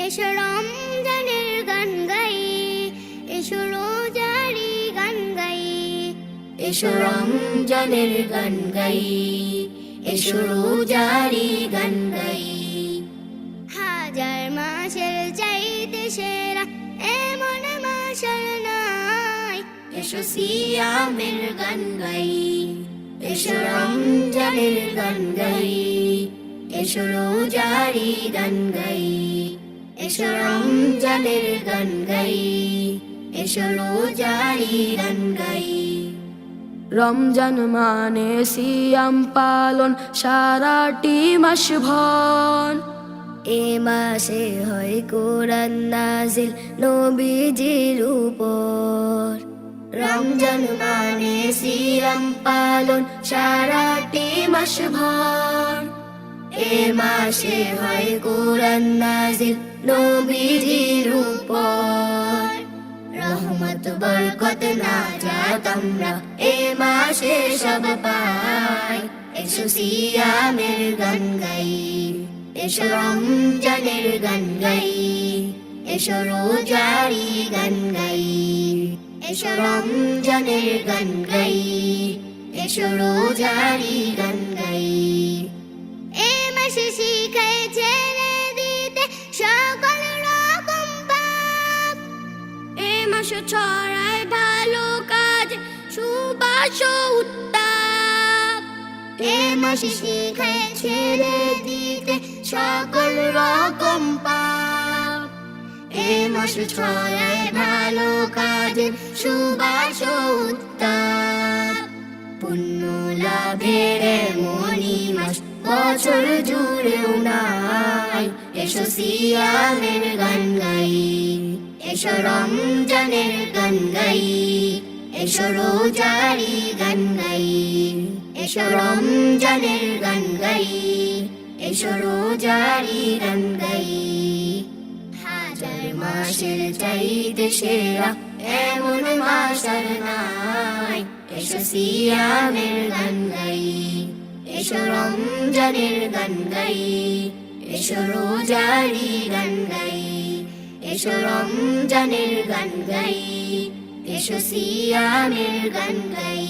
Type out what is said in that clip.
এসো রমজানের গান গাই, এসো রোজারি গান গাই, এসো রমজানের গান গাই, এসো রোজারি গান গাই। হাজার মাসের চাইতে সেরা এমন মাস আর নাই। এসো সিয়ামের গান গাই, এসো রমজানের গান গাই, এসো রোজারি গান গাই, এসো রমজানের গান গাই, এসো রোজারি গান গাই। রমজান মানে সিয়াম পালন সারাটি মাস ভর। এ মাসে হয় কোরআন নাজিল নবীজির উপর। রমজান মানে সিয়াম পালন সারাটি মাস ভর। এ মাসে হয় কোরআন নাজিল নবীজির উপর। রহমত বরকত নাজাত আমরা এ মাসে সব পাই। এসো সিয়ামের গান গাই, এসো রমজানের গান গাই, এসো রোজারি গান গাই, এসো রমজানের গান গাই, এসো রোজারি গান গাই। এ মাসে শিখায় ছেড়ে দিতে সকল রকম পাপ। এ মাসে ছড়ায় ভালো কাজ সুবাস উত্তাপ। এ মাসে শিখায় ছেড়ে দিতে সকল রকম পাপ। এ মাসে ছড়ায় ভালো কাজের সুবাস উত্তাপ। পুণ্য লাভের এমনই মাস বছর জুড়েও নাই। এসো সিয়ামের গান গাই, এসো রমজানের গান গাই, এসো রোজারি গান গাই, এসো রমজানের গান গাই, এসো রোজারি গান গাই। হাজার মাসের চাইতে সেরা এমন মাস আর নাই। এসো সিয়ামের গান গাই, এসো রমজানের গান গাই, এসো রোজারি গান গাই, এসো রমজানের গান গাই, এসো সিয়ামের গান গাই।